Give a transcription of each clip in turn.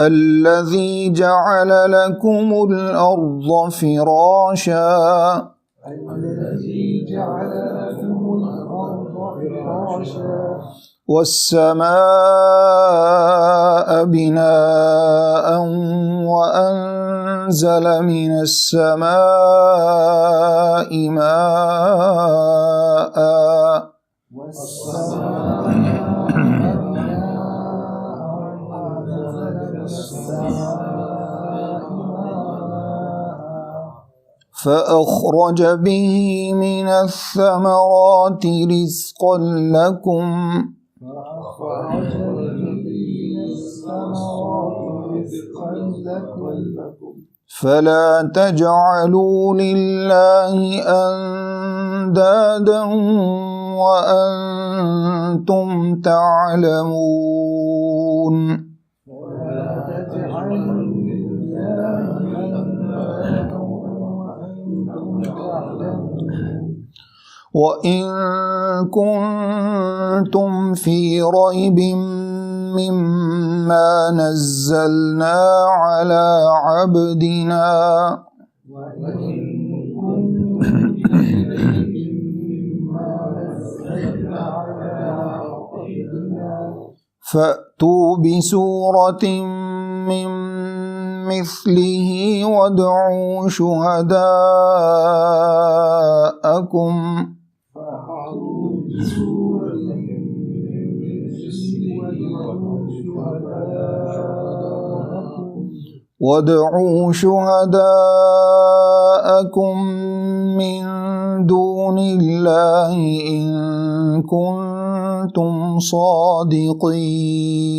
الذي جعل لكم الأرض فراشا والسماء بناء وأنزل من السماء ماء فأخرج به من الثمرات رزقا لكم فلا تجعلوا لله أندادا وأنتم تعلمون। وإن كنتم في ريب مما نزلنا على عبدنا فأتوا بسورة من مثله وادعوا شهداءكم من دون الله إن كنتم صادقين।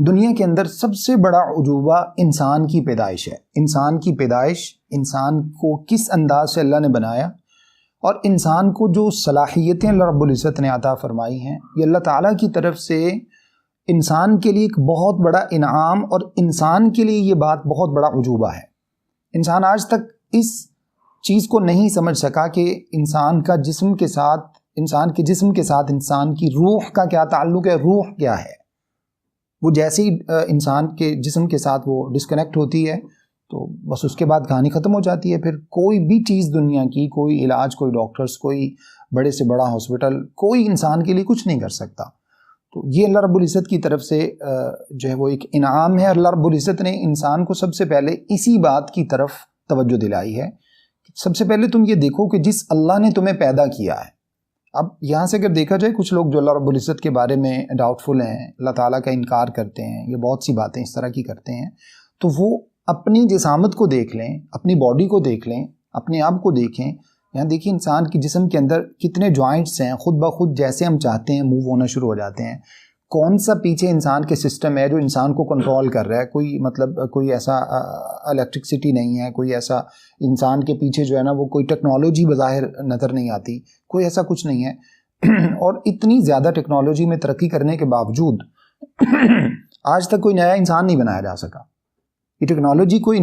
دنیا کے اندر سب سے بڑا عجوبہ انسان کی پیدائش ہے. انسان کی پیدائش، انسان کو کس انداز سے اللہ نے بنایا، اور انسان کو جو صلاحیتیں اللہ رب العزت نے عطا فرمائی ہیں، یہ اللہ تعالیٰ کی طرف سے انسان کے لیے ایک بہت بڑا انعام، اور انسان کے لیے یہ بات بہت بڑا عجوبہ ہے. انسان آج تک اس چیز کو نہیں سمجھ سکا کہ انسان کے جسم کے ساتھ انسان کی روح کا کیا تعلق ہے. روح کیا ہے؟ وہ جیسے ہی انسان کے جسم کے ساتھ وہ ڈسکنیکٹ ہوتی ہے تو بس اس کے بعد کہانی ختم ہو جاتی ہے. پھر کوئی بھی چیز دنیا کی، کوئی علاج، کوئی ڈاکٹرز، کوئی بڑے سے بڑا ہاسپٹل، کوئی انسان کے لیے کچھ نہیں کر سکتا. تو یہ اللہ رب العزت کی طرف سے جو ہے وہ ایک انعام ہے. اللہ رب العزت نے انسان کو سب سے پہلے اسی بات کی طرف توجہ دلائی ہے. سب سے پہلے تم یہ دیکھو کہ جس اللہ نے تمہیں پیدا کیا ہے. اب یہاں سے اگر دیکھا جائے، کچھ لوگ جو اللہ رب العزت کے بارے میں ڈاؤٹ فل ہیں، اللہ تعالیٰ کا انکار کرتے ہیں، یہ بہت سی باتیں اس طرح کی کرتے ہیں، تو وہ اپنی جسامت کو دیکھ لیں، اپنی باڈی کو دیکھ لیں، اپنے آپ کو دیکھیں. یہاں دیکھیں انسان کی جسم کے اندر کتنے جوائنٹس ہیں، خود بخود جیسے ہم چاہتے ہیں موو ہونا شروع ہو جاتے ہیں. کون سا پیچھے انسان کے سسٹم ہے جو انسان کو کنٹرول کر رہا ہے؟ کوئی ایسا الیکٹرکسٹی نہیں ہے، کوئی ایسا انسان کے پیچھے جو ہے نا وہ کوئی ٹیکنالوجی بظاہر نظر نہیں آتی، کوئی ایسا کچھ نہیں ہے. اور اتنی زیادہ ٹیکنالوجی میں ترقی کرنے کے باوجود آج تک کوئی نیا انسان نہیں بنایا جا سکا. یہ ٹیکنالوجی کوئی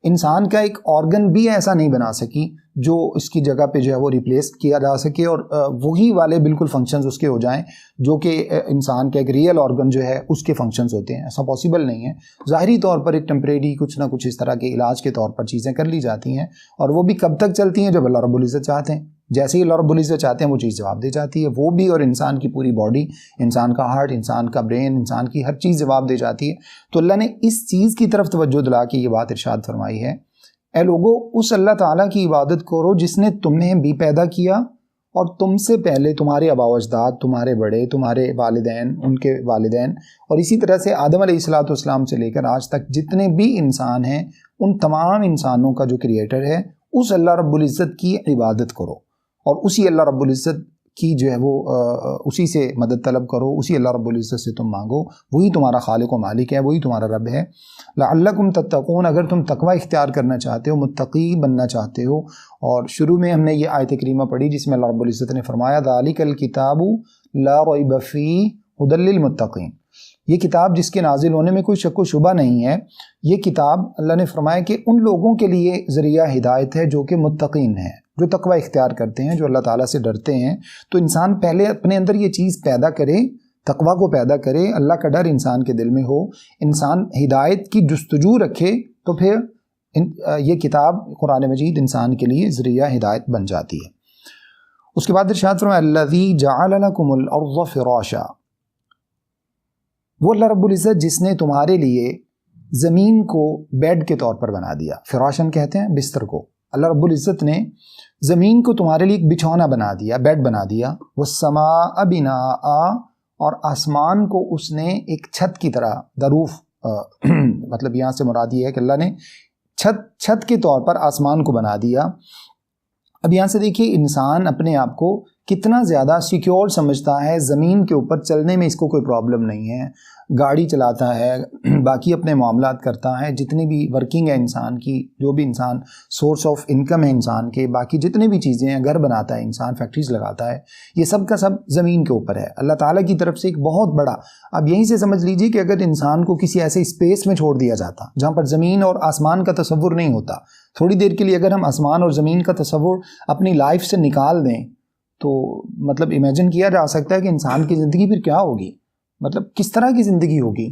انسان کا ایک آرگن بھی ایسا نہیں بنا سکی جو اس کی جگہ پہ جو ہے وہ ریپلیس کیا جا سکے اور وہی والے بالکل فنکشنز اس کے ہو جائیں جو کہ انسان کا ایک ریئل آرگن جو ہے اس کے فنکشنز ہوتے ہیں. ایسا پاسبل نہیں ہے. ظاہری طور پر ایک ٹیمپریری کچھ نہ کچھ اس طرح کے علاج کے طور پر چیزیں کر لی جاتی ہیں، اور وہ بھی کب تک چلتی ہیں؟ جب اللہ رب العزت چاہتے ہیں. جیسے ہی اللہ رب العزت چاہتے ہیں وہ چیز جواب دے جاتی ہے. وہ بھی، اور انسان کی پوری باڈی، انسان کا ہارٹ، انسان کا برین، انسان کی ہر چیز جواب دے جاتی ہے. تو اللہ نے اس چیز کی طرف توجہ دلا کے یہ بات ارشاد فرمائی ہے، اے لوگو اس اللہ تعالیٰ کی عبادت کرو جس نے تمہیں بھی پیدا کیا، اور تم سے پہلے تمہارے آباء و اجداد، تمہارے بڑے، تمہارے والدین، ان کے والدین، اور اسی طرح سے آدم علیہ الصلوۃ والسلام سے لے کر آج تک جتنے بھی انسان ہیں، ان تمام انسانوں کا جو کریٹر ہے اس اللہ رب العزت کی عبادت کرو، اور اسی اللہ رب العزت کی جو ہے وہ اسی سے مدد طلب کرو، اسی اللہ رب العزت سے تم مانگو. وہی تمہارا خالق و مالک ہے، وہی تمہارا رب ہے. لعلکم تتقون، اگر تم تقوی اختیار کرنا چاہتے ہو، متقی بننا چاہتے ہو. اور شروع میں ہم نے یہ آیت کریمہ پڑھی جس میں اللہ رب العزت نے فرمایا ذالک الکتاب لا ریب فیہ ھدی للمتقین. یہ کتاب جس کے نازل ہونے میں کوئی شک و شبہ نہیں ہے، یہ کتاب اللہ نے فرمایا کہ ان لوگوں کے لیے ذریعہ ہدایت ہے جو کہ متقین ہیں، جو تقوی اختیار کرتے ہیں، جو اللہ تعالیٰ سے ڈرتے ہیں. تو انسان پہلے اپنے اندر یہ چیز پیدا کرے، تقوی کو پیدا کرے، اللہ کا ڈر انسان کے دل میں ہو، انسان ہدایت کی جستجو رکھے، تو پھر یہ کتاب قرآن مجید انسان کے لیے ذریعہ ہدایت بن جاتی ہے. اس کے بعد ارشاد فرمایا الذی جعل لکم الارض فراشا، وہ اللہ رب العزت جس نے تمہارے لیے زمین کو بیڈ کے طور پر بنا دیا. فراشن کہتے ہیں بستر کو. اللہ رب العزت نے زمین کو تمہارے لیے ایک بچھونا بنا دیا، بیڈ بنا دیا. والسماء بناء، اور آسمان کو اس نے ایک چھت کی طرح، دروف مطلب یہاں سے مراد یہ ہے کہ اللہ نے چھت کے طور پر آسمان کو بنا دیا. اب یہاں سے دیکھیے انسان اپنے آپ کو کتنا زیادہ سیکیور سمجھتا ہے، زمین کے اوپر چلنے میں اس کو کوئی پرابلم نہیں ہے، گاڑی چلاتا ہے، باقی اپنے معاملات کرتا ہے، جتنی بھی ورکنگ ہے انسان کی، جو بھی انسان سورس آف انکم ہے انسان کے، باقی جتنے بھی چیزیں ہیں، گھر بناتا ہے انسان، فیکٹریز لگاتا ہے، یہ سب کا سب زمین کے اوپر ہے. اللہ تعالیٰ کی طرف سے ایک بہت بڑا، اب یہیں سے سمجھ لیجئے کہ اگر انسان کو کسی ایسے اسپیس میں چھوڑ دیا جاتا جہاں پر زمین اور آسمان کا تصور نہیں ہوتا، تھوڑی دیر کے لیے اگر ہم آسمان اور زمین کا تصور اپنی لائف سے نکال دیں تو مطلب امیجن کیا جا سکتا ہے کہ انسان کی زندگی پھر کیا ہوگی، مطلب کس طرح کی زندگی ہوگی.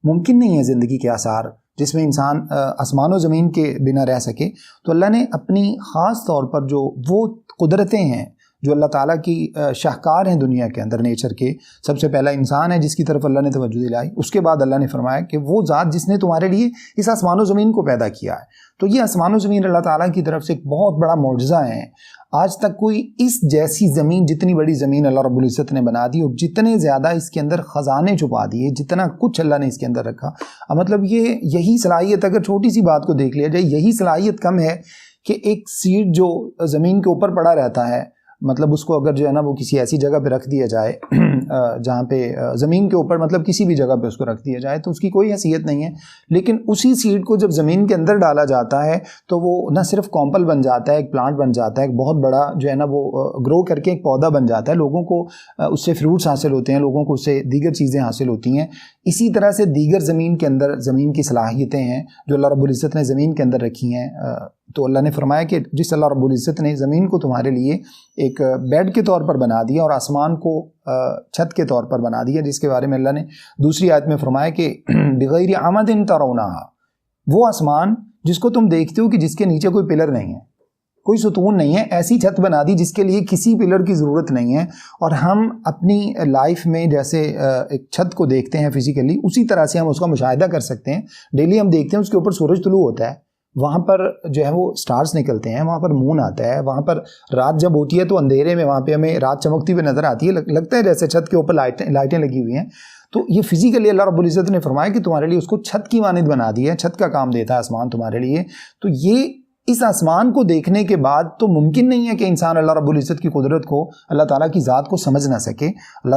ممکن نہیں ہے زندگی کے آثار جس میں انسان آسمان و زمین کے بنا رہ سکے. تو اللہ نے اپنی خاص طور پر جو وہ قدرتیں ہیں جو اللہ تعالیٰ کی شاہکار ہیں دنیا کے اندر نیچر کے، سب سے پہلا انسان ہے جس کی طرف اللہ نے توجہ دلائی. اس کے بعد اللہ نے فرمایا کہ وہ ذات جس نے تمہارے لیے اس آسمان و زمین کو پیدا کیا ہے. تو یہ آسمان و زمین اللہ تعالیٰ کی طرف سے ایک بہت بڑا معجزہ ہے. آج تک کوئی اس جیسی زمین، جتنی بڑی زمین اللہ رب العزت نے بنا دی اور جتنے زیادہ اس کے اندر خزانے چھپا دیے، جتنا کچھ اللہ نے اس کے اندر رکھا، مطلب یہی صلاحیت، اگر چھوٹی سی بات کو دیکھ لیا جائے، یہی صلاحیت کم ہے کہ ایک سیڈ جو زمین کے اوپر پڑا رہتا ہے مطلب اس کو اگر جو ہے نا وہ کسی ایسی جگہ پہ رکھ دیا جائے جہاں پہ زمین کے اوپر مطلب کسی بھی جگہ پہ اس کو رکھ دیا جائے تو اس کی کوئی حیثیت نہیں ہے، لیکن اسی سیڈ کو جب زمین کے اندر ڈالا جاتا ہے تو وہ نہ صرف کامپل بن جاتا ہے، ایک پلانٹ بن جاتا ہے، ایک بہت بڑا جو ہے نا وہ گرو کر کے ایک پودا بن جاتا ہے، لوگوں کو اس سے فروٹس حاصل ہوتے ہیں، لوگوں کو اس سے دیگر چیزیں حاصل ہوتی ہیں۔ اسی طرح سے دیگر زمین کے اندر زمین کی صلاحیتیں ہیں جو اللہ رب العزت نے زمین کے اندر رکھی ہیں۔ تو اللہ نے فرمایا کہ جس اللہ رب العزت نے زمین کو تمہارے لیے ایک بیڈ کے طور پر بنا دیا اور آسمان کو چھت کے طور پر بنا دیا، جس کے بارے میں اللہ نے دوسری آیت میں فرمایا کہ بغیر عمد ترونہا، وہ آسمان جس کو تم دیکھتے ہو کہ جس کے نیچے کوئی پلر نہیں ہے، کوئی ستون نہیں ہے، ایسی چھت بنا دی جس کے لیے کسی پلر کی ضرورت نہیں ہے۔ اور ہم اپنی لائف میں جیسے ایک چھت کو دیکھتے ہیں فزیکلی، اسی طرح سے ہم اس کا مشاہدہ کر سکتے ہیں۔ ڈیلی ہم دیکھتے ہیں اس کے اوپر سورج طلوع ہوتا ہے، وہاں پر جو ہے وہ سٹارز نکلتے ہیں، وہاں پر مون آتا ہے، وہاں پر رات جب ہوتی ہے تو اندھیرے میں وہاں پہ ہمیں رات چمکتی ہوئی نظر آتی ہے، لگتا ہے جیسے چھت کے اوپر لائٹیں لگی ہوئی ہیں۔ تو یہ فزیکلی اللہ رب العزت نے فرمایا کہ تمہارے لیے اس کو چھت کی مانند بنا دیا ہے، چھت کا کام دیتا ہے آسمان تمہارے لیے۔ تو یہ اس آسمان کو دیکھنے کے بعد تو ممکن نہیں ہے کہ انسان اللہ رب العزت کی قدرت کو، اللہ تعالیٰ کی ذات کو سمجھ نہ سکے۔ اللہ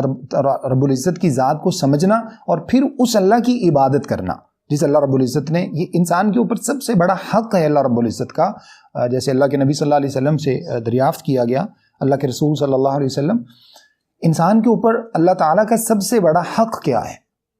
رب العزت کی ذات کو سمجھنا اور پھر اس اللہ کی عبادت کرنا جس اللہ رب العزت نے، یہ انسان کے اوپر سب سے بڑا حق ہے اللہ رب العزت کا۔ جیسے اللہ کے نبی صلی اللہ علیہ وسلم سے دریافت کیا گیا، اللہ کے رسول صلی اللہ علیہ وسلم، انسان کے اوپر اللہ تعالیٰ کا سب سے بڑا حق کیا ہے؟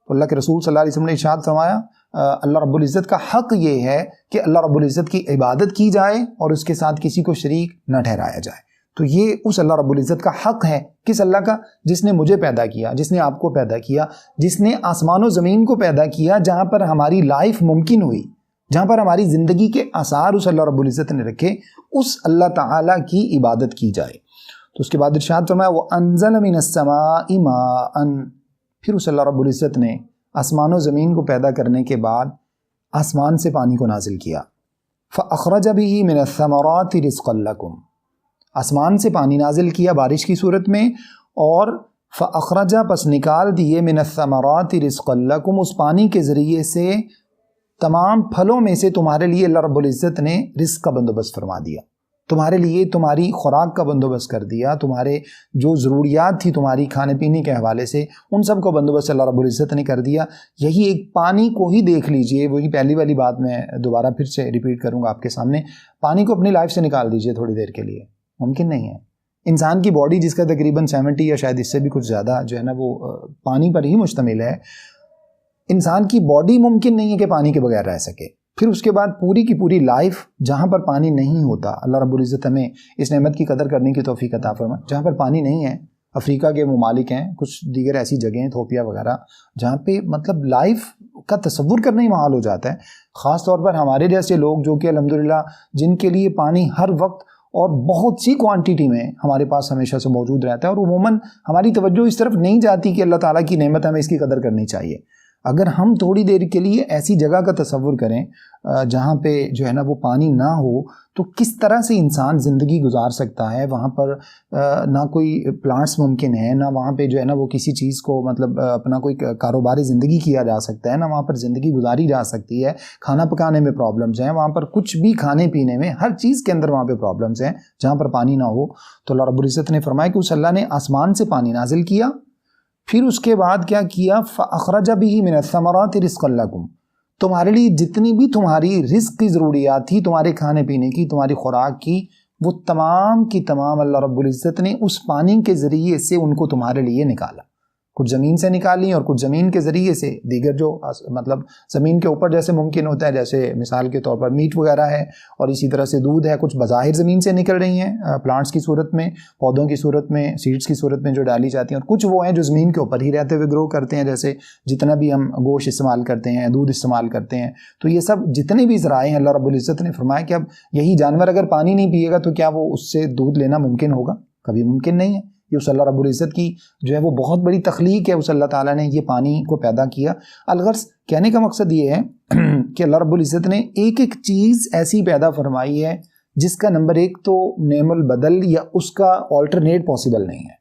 تو اللہ کے رسول صلی اللہ علیہ وسلم نے ارشاد فرمایا اللہ رب العزت کا حق یہ ہے کہ اللہ رب العزت کی عبادت کی جائے اور اس کے ساتھ کسی کو شریک نہ ٹھہرایا جائے۔ تو یہ اس اللہ رب العزت کا حق ہے۔ کس اللہ کا؟ جس نے مجھے پیدا کیا، جس نے آپ کو پیدا کیا، جس نے آسمان و زمین کو پیدا کیا، جہاں پر ہماری لائف ممکن ہوئی، جہاں پر ہماری زندگی کے آثار اس اللہ رب العزت نے رکھے، اس اللہ تعالیٰ کی عبادت کی جائے۔ تو اس کے بعد ارشاد فرمایا وَأَنزَلَ مِنَ السَّمَاءِ مَاءً، پھر اس اللہ رب العزت نے آسمان و زمین کو پیدا کرنے کے بعد آسمان سے پانی کو نازل کیا۔ فَأَخْرَجَ بِهِ مِنَ الثَّمَرَاتِ رِزْقًا لَكُمْ، آسمان سے پانی نازل کیا بارش کی صورت میں، اور فَأَخْرَجَ، پس نکال دیے، مِنَ الثَّمَرَاتِ رِزْقًا لَكُمْ، اس پانی کے ذریعے سے تمام پھلوں میں سے تمہارے لیے اللہ رب العزت نے رزق کا بندوبست فرما دیا، تمہارے لیے تمہاری خوراک کا بندوبست کر دیا، تمہارے جو ضروریات تھی تمہاری کھانے پینے کے حوالے سے ان سب کو بندوبست اللہ رب العزت نے کر دیا۔ یہی ایک پانی کو ہی دیکھ لیجئے، وہی پہلی والی بات میں دوبارہ پھر سے ریپیٹ کروں گا آپ کے سامنے، پانی کو اپنی لائف سے نکال دیجئے تھوڑی دیر کے لیے، ممکن نہیں ہے۔ انسان کی باڈی جس کا تقریباً 70 یا شاید اس سے بھی کچھ زیادہ جو ہے نا وہ پانی پر ہی مشتمل ہے، انسان کی باڈی ممکن نہیں ہے کہ پانی کے بغیر رہ سکے۔ پھر اس کے بعد پوری کی پوری لائف جہاں پر پانی نہیں ہوتا، اللہ رب العزت ہمیں اس نعمت کی قدر کرنے کی توفیق عطا فرمائے۔ جہاں پر پانی نہیں ہے، افریقہ کے ممالک ہیں، کچھ دیگر ایسی جگہیں ایتھوپیا وغیرہ جہاں پہ مطلب لائف کا تصور کرنا ہی محال ہو جاتا ہے، خاص طور پر ہمارے جیسے لوگ جو کہ الحمدللہ جن کے لیے پانی ہر وقت اور بہت سی کوانٹیٹی میں ہمارے پاس ہمیشہ سے موجود رہتا ہے، اور عموماً ہماری توجہ اس طرف نہیں جاتی کہ اللہ تعالیٰ کی نعمت ہمیں اس کی قدر کرنی چاہیے۔ اگر ہم تھوڑی دیر کے لیے ایسی جگہ کا تصور کریں جہاں پہ جو ہے نا وہ پانی نہ ہو، تو کس طرح سے انسان زندگی گزار سکتا ہے۔ وہاں پر نہ کوئی پلانٹس ممکن ہے، نہ وہاں پہ جو ہے نا وہ کسی چیز کو مطلب اپنا کوئی کاروباری زندگی کیا جا سکتا ہے، نہ وہاں پر زندگی گزاری جا سکتی ہے۔ کھانا پکانے میں پرابلمز ہیں، وہاں پر کچھ بھی کھانے پینے میں ہر چیز کے اندر وہاں پہ پرابلمز ہیں جہاں پر پانی نہ ہو۔ تو اللہ رب العزت نے فرمایا کہ اس اللہ نے آسمان سے پانی نازل کیا، پھر اس کے بعد کیا کیا، فَأَخْرَجَ بِهِ مِنَ الثَّمَرَاتِ رِزْقًا لَكُمْ، تمہارے لیے جتنی بھی تمہاری رزق کی ضروریات تھی، تمہارے کھانے پینے کی، تمہاری خوراک کی، وہ تمام کی تمام اللہ رب العزت نے اس پانی کے ذریعے سے ان کو تمہارے لیے نکالا۔ کچھ زمین سے نکالی اور کچھ زمین کے ذریعے سے دیگر جو مطلب زمین کے اوپر جیسے ممکن ہوتا ہے، جیسے مثال کے طور پر میٹ وغیرہ ہے، اور اسی طرح سے دودھ ہے، کچھ بظاہر زمین سے نکل رہی ہیں پلانٹس کی صورت میں، پودوں کی صورت میں، سیڈز کی صورت میں جو ڈالی جاتی ہیں، اور کچھ وہ ہیں جو زمین کے اوپر ہی رہتے ہوئے گرو کرتے ہیں، جیسے جتنا بھی ہم گوشت استعمال کرتے ہیں، دودھ استعمال کرتے ہیں، تو یہ سب جتنے بھی ذرائع ہیں اللہ رب العزت نے فرمایا کہ اب یہی جانور اگر پانی نہیں پیے گا تو کیا وہ اس سے دودھ لینا ممکن ہوگا؟ کبھی ممکن نہیں ہے۔ یہ اس اللہ رب العزت کی جو ہے وہ بہت بڑی تخلیق ہے، اس اللہ تعالیٰ نے یہ پانی کو پیدا کیا۔ الغرض کہنے کا مقصد یہ ہے کہ اللہ رب العزت نے ایک ایک چیز ایسی پیدا فرمائی ہے جس کا نمبر ایک تو نعم البدل یا اس کا آلٹرنیٹ پاسبل نہیں ہے۔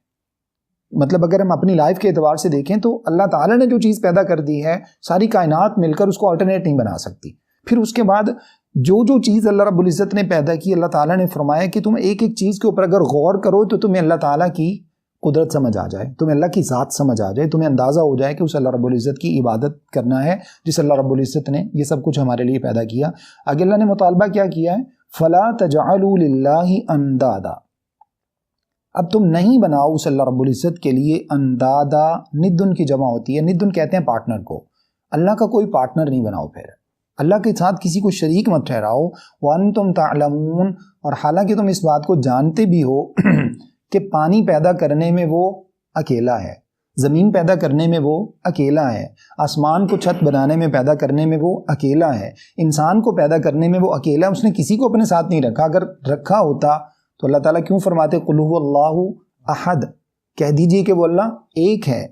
مطلب اگر ہم اپنی لائف کے اعتبار سے دیکھیں تو اللہ تعالیٰ نے جو چیز پیدا کر دی ہے، ساری کائنات مل کر اس کو آلٹرنیٹ نہیں بنا سکتی۔ پھر اس کے بعد جو جو چیز اللہ رب العزت نے پیدا کی، اللہ تعالیٰ نے فرمایا کہ تم ایک ایک چیز کے اوپر اگر غور کرو تو تمہیں اللہ تعالیٰ کی قدرت سمجھ آ جائے، تمہیں اللہ کی ذات سمجھ آ جائے، تمہیں اندازہ ہو جائے کہ اس اللہ رب العزت کی عبادت کرنا ہے جس اللہ رب العزت نے یہ سب کچھ ہمارے لیے پیدا کیا۔ آگے اللہ نے مطالبہ کیا کیا ہے، فَلَا تَجْعَلُوا لِلَّهِ اندادا، اب تم نہیں بناؤ اس اللہ رب العزت کے لیے اندادا، ندن کی جمع ہوتی ہے، ندن کہتے ہیں پارٹنر کو، اللہ کا کوئی پارٹنر نہیں بناؤ، پھر اللہ کے ساتھ کسی کو شریک مت ٹھہراؤ، وَأَنْتُمْ تَعْلَمُونَ، اور حالانکہ تم اس بات کو جانتے بھی ہو کہ پانی پیدا کرنے میں وہ اکیلا ہے، زمین پیدا کرنے میں وہ اکیلا ہے، آسمان کو چھت بنانے میں پیدا کرنے میں وہ اکیلا ہے، انسان کو پیدا کرنے میں وہ اکیلا ہے، اس نے کسی کو اپنے ساتھ نہیں رکھا۔ اگر رکھا ہوتا تو اللہ تعالیٰ کیوں فرماتے قُلْ هُوَ اللَّهُ أَحَدٌ، کہہ دیجئے کہ وہ اللہ ایک ہے۔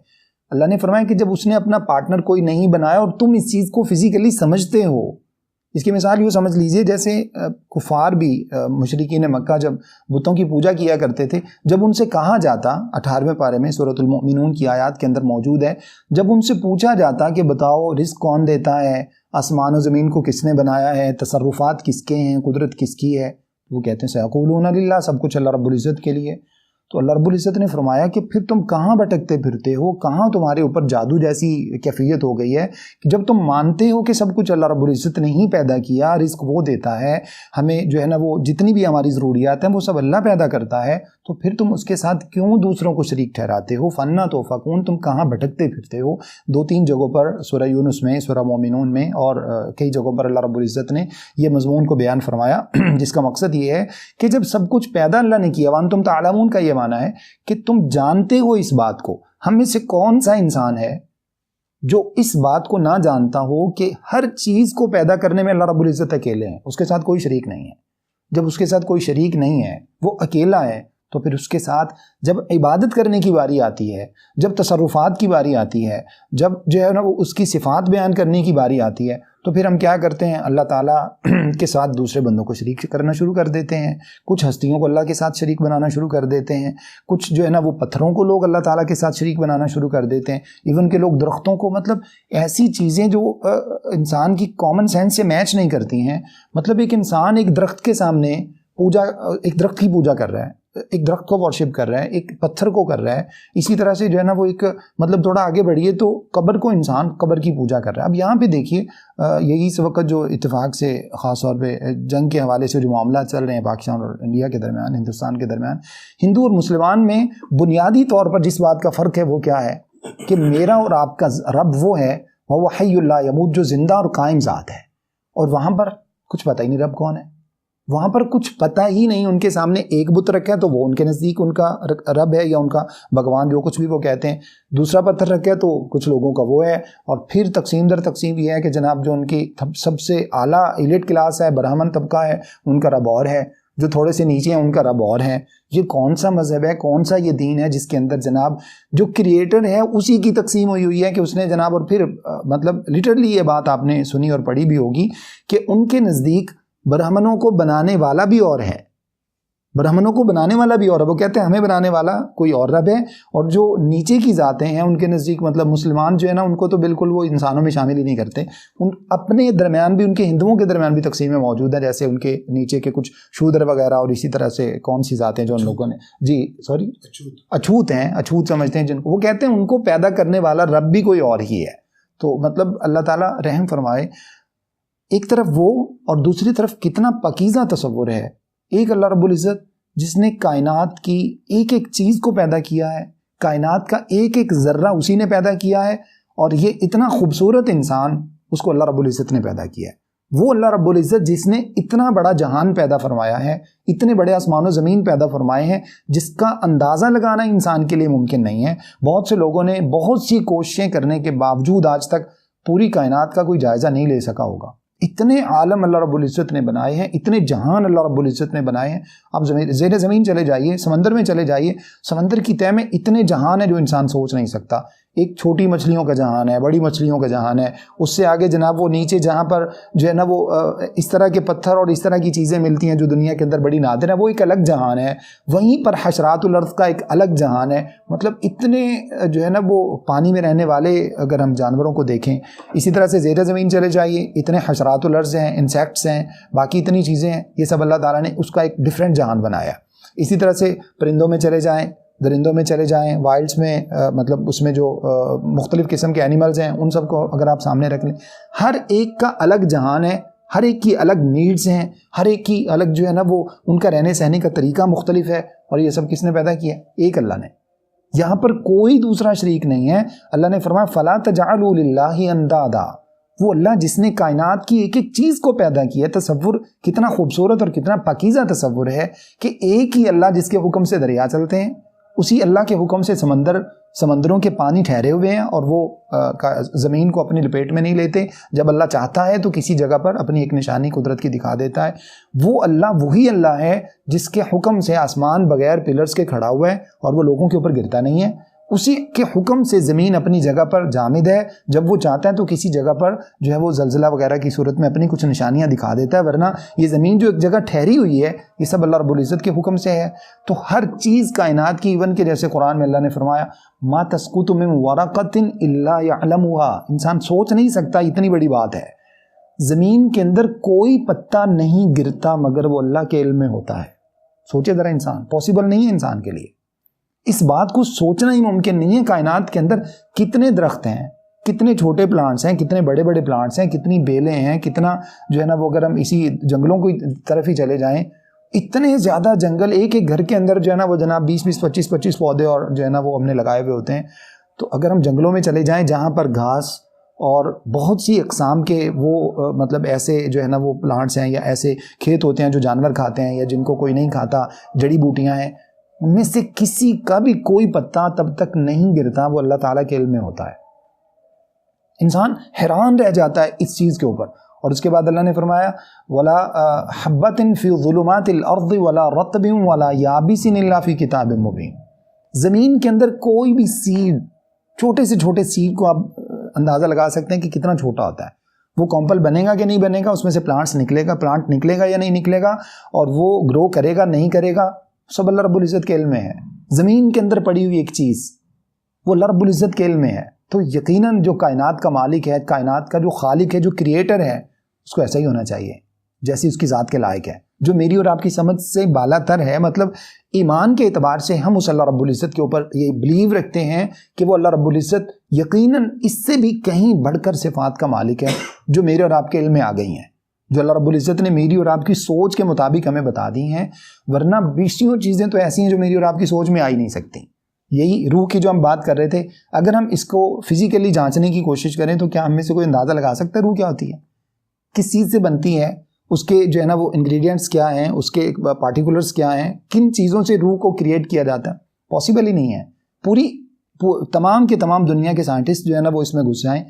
اللہ نے فرمایا کہ جب اس نے اپنا پارٹنر کوئی نہیں بنایا اور تم اس چیز کو فزیکلی سمجھتے ہو، اس کی مثال یوں سمجھ لیجئے جیسے کفار بھی مشرکین مکہ جب بتوں کی پوجا کیا کرتے تھے، جب ان سے کہا جاتا 18ویں پارے میں سورۃ المؤمنون کی آیات کے اندر موجود ہے، جب ان سے پوچھا جاتا کہ بتاؤ رزق کون دیتا ہے، آسمان و زمین کو کس نے بنایا ہے، تصرفات کس کے ہیں، قدرت کس کی ہے، وہ کہتے ہیں سیقولون للہ، سب کچھ اللہ رب العزت کے لیے۔ تو اللہ رب العزت نے فرمایا کہ پھر تم کہاں بھٹکتے پھرتے ہو، کہاں تمہارے اوپر جادو جیسی کیفیت ہو گئی ہے کہ جب تم مانتے ہو کہ سب کچھ اللہ رب العزت نے ہی پیدا کیا، رزق وہ دیتا ہے، ہمیں جو ہے نا وہ جتنی بھی ہماری ضروریات ہیں وہ سب اللہ پیدا کرتا ہے، تو پھر تم اس کے ساتھ کیوں دوسروں کو شریک ٹھہراتے ہو؟ فَأَنَّىٰ تُؤْفَكُونَ، تم کہاں بھٹکتے پھرتے ہو؟ 2-3 جگہوں پر سورہ یونس میں، سورہ مومنون میں اور کئی جگہوں پر اللہ رب العزت نے یہ مضمون کو بیان فرمایا، جس کا مقصد یہ ہے کہ جب سب کچھ پیدا اللہ نے کیا، وَأَنْتُمْ تَعْلَمُونَ کا یہ معنی ہے کہ تم جانتے ہو اس بات کو۔ ہم میں سے کون سا انسان ہے جو اس بات کو نہ جانتا ہو کہ ہر چیز کو پیدا کرنے میں اللہ رب العزت اکیلے ہیں، اس کے ساتھ کوئی شریک نہیں ہے۔ جب اس کے ساتھ کوئی شریک نہیں ہے، وہ اکیلا ہے، تو پھر اس کے ساتھ جب عبادت کرنے کی باری آتی ہے، جب تصرفات کی باری آتی ہے، جب جو ہے نا وہ اس کی صفات بیان کرنے کی باری آتی ہے، تو پھر ہم کیا کرتے ہیں؟ اللہ تعالیٰ کے ساتھ دوسرے بندوں کو شریک کرنا شروع کر دیتے ہیں، کچھ ہستیوں کو اللہ کے ساتھ شریک بنانا شروع کر دیتے ہیں، کچھ جو ہے نا وہ پتھروں کو لوگ اللہ تعالیٰ کے ساتھ شریک بنانا شروع کر دیتے ہیں، ایون کہ لوگ درختوں کو، مطلب ایسی چیزیں جو انسان کی کامن سینس سے میچ نہیں کرتی ہیں۔ مطلب ایک انسان ایک درخت کے سامنے ایک درخت کی پوجا کر رہا ہے، ایک درخت کو ورشپ کر رہا ہے، ایک پتھر کو کر رہا ہے، اسی طرح سے جو ہے نا وہ ایک مطلب تھوڑا آگے بڑھیے تو قبر کو انسان قبر کی پوجا کر رہا ہے۔ اب یہاں پہ دیکھیے یہی اس وقت جو اتفاق سے خاص طور پہ جنگ کے حوالے سے جو معاملات چل رہے ہیں پاکستان اور انڈیا کے درمیان، ہندوستان کے درمیان، ہندو اور مسلمان میں بنیادی طور پر جس بات کا فرق ہے وہ کیا ہے کہ میرا اور آپ کا رب وہ ہے وہ حی لا یموت، جو زندہ اور قائم ذات ہے، اور وہاں پر کچھ پتہ ہی نہیں رب کون ہے، وہاں پر کچھ پتہ ہی نہیں۔ ان کے سامنے ایک بت رکھا ہے تو وہ ان کے نزدیک ان کا رب ہے یا ان کا بھگوان، جو کچھ بھی وہ کہتے ہیں، دوسرا پتھر رکھا ہے تو کچھ لوگوں کا وہ ہے، اور پھر تقسیم در تقسیم یہ ہے کہ جناب جو ان کی سب سے اعلیٰ ایلیٹ کلاس ہے، برہمن طبقہ ہے، ان کا رب اور ہے، جو تھوڑے سے نیچے ہیں ان کا رب اور ہے۔ یہ کون سا مذہب ہے، کون سا یہ دین ہے جس کے اندر جناب جو کریٹر ہے اسی کی تقسیم ہوئی ہے کہ اس نے جناب، اور پھر مطلب لٹرلی یہ بات آپ نے سنی اور پڑھی بھی ہوگی کہ ان کے نزدیک برہمنوں کو بنانے والا بھی اور ہے، برہمنوں کو بنانے والا بھی اور ہے، وہ کہتے ہیں ہمیں بنانے والا کوئی اور رب ہے، اور جو نیچے کی ذاتیں ہیں ان کے نزدیک مطلب مسلمان جو ہے نا ان کو تو بالکل وہ انسانوں میں شامل ہی نہیں کرتے۔ ان اپنے درمیان بھی، ان کے ہندوؤں کے درمیان بھی تقسیمیں موجود ہیں، جیسے ان کے نیچے کے کچھ شودر وغیرہ، اور اسی طرح سے کون سی ذاتیں جو ان لوگوں نے اچھوت ہیں، اچھوت سمجھتے ہیں جن کو، وہ کہتے ہیں ان کو پیدا کرنے والا رب بھی کوئی اور ہی ہے۔ تو مطلب اللہ تعالیٰ رحم فرمائے، ایک طرف وہ اور دوسری طرف کتنا پاکیزہ تصور ہے۔ ایک اللہ رب العزت جس نے کائنات کی ایک ایک چیز کو پیدا کیا ہے، کائنات کا ایک ایک ذرہ اسی نے پیدا کیا ہے، اور یہ اتنا خوبصورت انسان اس کو اللہ رب العزت نے پیدا کیا ہے۔ وہ اللہ رب العزت جس نے اتنا بڑا جہان پیدا فرمایا ہے، اتنے بڑے آسمان و زمین پیدا فرمائے ہیں، جس کا اندازہ لگانا انسان کے لیے ممکن نہیں ہے۔ بہت سے لوگوں نے بہت سی کوششیں کرنے کے باوجود آج تک پوری کائنات کا کوئی جائزہ نہیں لے سکا ہوگا۔ اتنے عالم اللہ رب العزت نے بنائے ہیں، اتنے جہان اللہ رب العزت نے بنائے ہیں۔ آپ زیر زمین چلے جائیے، سمندر میں چلے جائیے، سمندر کی تہ میں اتنے جہان ہیں جو انسان سوچ نہیں سکتا۔ ایک چھوٹی مچھلیوں کا جہان ہے، بڑی مچھلیوں کا جہان ہے، اس سے آگے جناب وہ نیچے جہاں پر جو ہے نا وہ اس طرح کے پتھر اور اس طرح کی چیزیں ملتی ہیں جو دنیا کے اندر بڑی نادر ہیں، وہ ایک الگ جہان ہے۔ وہیں پر حشرات الارض کا ایک الگ جہان ہے۔ مطلب اتنے جو ہے نا وہ پانی میں رہنے والے اگر ہم جانوروں کو دیکھیں، اسی طرح سے زیر زمین چلے جائیے، اتنے حشرات الارض ہیں، انسیکٹس ہیں، باقی اتنی چیزیں ہیں، یہ سب اللہ تعالیٰ نے اس کا ایک ڈفرینٹ جہان بنایا۔ اسی طرح سے پرندوں میں چلے جائیں، درندوں میں چلے جائیں، وائلڈس میں مطلب اس میں جو مختلف قسم کے اینیملز ہیں ان سب کو اگر آپ سامنے رکھ لیں، ہر ایک کا الگ جہان ہے، ہر ایک کی الگ نیڈز ہیں، ہر ایک کی الگ جو ہے نا وہ ان کا رہنے سہنے کا طریقہ مختلف ہے۔ اور یہ سب کس نے پیدا کیا؟ ایک اللہ نے۔ یہاں پر کوئی دوسرا شریک نہیں ہے۔ اللہ نے فرمایا فَلَا تَجْعَلُوا لِلَّهِ أَنْدَادًا، وہ اللہ جس نے کائنات کی ایک ایک چیز کو پیدا کیا ہے۔ تصور کتنا خوبصورت اور کتنا پاکیزہ تصور ہے کہ ایک ہی اللہ جس کے حکم سے دریا چلتے ہیں، اسی اللہ کے حکم سے سمندروں کے پانی ٹھہرے ہوئے ہیں اور وہ زمین کو اپنی لپیٹ میں نہیں لیتے، جب اللہ چاہتا ہے تو کسی جگہ پر اپنی ایک نشانی قدرت کی دکھا دیتا ہے۔ وہ اللہ وہی اللہ ہے جس کے حکم سے آسمان بغیر پلرز کے کھڑا ہوا ہے اور وہ لوگوں کے اوپر گرتا نہیں ہے۔ اسی کے حکم سے زمین اپنی جگہ پر جامد ہے، جب وہ چاہتا ہے تو کسی جگہ پر جو ہے وہ زلزلہ وغیرہ کی صورت میں اپنی کچھ نشانیاں دکھا دیتا ہے، ورنہ یہ زمین جو ایک جگہ ٹھہری ہوئی ہے یہ سب اللہ رب العزت کے حکم سے ہے۔ تو ہر چیز کائنات کی، ایون کہ جیسے قرآن میں اللہ نے فرمایا ما تسقط من ورقۃ الا يعلمها، انسان سوچ نہیں سکتا، اتنی بڑی بات ہے۔ زمین کے اندر کوئی پتا نہیں گرتا مگر وہ اللہ کے علم میں ہوتا ہے۔ سوچے ذرا، انسان پاسبل نہیں ہے انسان کے لیے، اس بات کو سوچنا ہی ممکن نہیں ہے۔ کائنات کے اندر کتنے درخت ہیں، کتنے چھوٹے پلانٹس ہیں، کتنے بڑے بڑے پلانٹس ہیں، کتنی بیلیں ہیں، کتنا جو ہے نا وہ اگر ہم اسی جنگلوں کی طرف ہی چلے جائیں، اتنے زیادہ جنگل، ایک ایک گھر کے اندر جو ہے نا وہ جناب 20 25 پودے اور جو ہے نا وہ ہم نے لگائے ہوئے ہوتے ہیں۔ تو اگر ہم جنگلوں میں چلے جائیں جہاں پر گھاس اور بہت سی اقسام کے وہ مطلب ایسے جو ہے نا وہ پلانٹس ہیں یا ایسے کھیت ہوتے ہیں جو جانور کھاتے ہیں یا جن کو کوئی نہیں کھاتا، جڑی بوٹیاں ہیں، ان میں سے کسی کا بھی کوئی پتا تب تک نہیں گرتا، وہ اللہ تعالیٰ کے علم میں ہوتا ہے۔ انسان حیران رہ جاتا ہے اس چیز کے اوپر۔ اور اس کے بعد اللہ نے فرمایا وَلَا حَبَّةٍ فِي ظُلُمَاتِ الْأَرْضِ وَلَا رَطْبٍ وَلَا يَابِسٍ إِلَّا فِي كِتَابٍ مُبِينٍ، زمین کے اندر کوئی بھی سیڈ، چھوٹے سے چھوٹے سیڈ کو آپ اندازہ لگا سکتے ہیں کہ کتنا چھوٹا ہوتا ہے، وہ کمپل بنے گا کہ نہیں بنے گا، اس میں سے پلانٹس نکلے گا، پلانٹ نکلے گا یا نہیں نکلے گا، اور وہ گرو کرے گا نہیں کرے گا، سب اللہ رب العزت کے علم میں ہے۔ زمین کے اندر پڑی ہوئی ایک چیز وہ اللہ رب العزت کے علم میں ہے۔ تو یقیناً جو کائنات کا مالک ہے، کائنات کا جو خالق ہے، جو کریٹر ہے، اس کو ایسا ہی ہونا چاہیے جیسی اس کی ذات کے لائق ہے، جو میری اور آپ کی سمجھ سے بالا تر ہے۔ مطلب ایمان کے اعتبار سے ہم اس اللہ رب العزت کے اوپر یہ بلیو رکھتے ہیں کہ وہ اللہ رب العزت یقیناً اس سے بھی کہیں بڑھ کر صفات کا مالک ہے جو میرے اور آپ کے علم میں آ گئی ہیں، جو اللہ رب العزت نے میری اور آپ کی سوچ کے مطابق ہمیں بتا دی ہیں، ورنہ بیسیوں چیزیں تو ایسی ہیں جو میری اور آپ کی سوچ میں آ ہی نہیں سکتی۔ یہی روح کی جو ہم بات کر رہے تھے، اگر ہم اس کو فزیکلی جانچنے کی کوشش کریں تو کیا ہم میں سے کوئی اندازہ لگا سکتا ہے روح کیا ہوتی ہے، کس چیز سے بنتی ہے، اس کے جو ہے نا وہ انگریڈینٹس کیا ہیں، اس کے پارٹیکولرز کیا ہیں، کن چیزوں سے روح کو کریٹ کیا جاتا ہے؟ پاسبل ہی نہیں ہے۔ تمام کے تمام دنیا کے سائنٹسٹ جو ہے نا وہ اس میں گھس جائیں،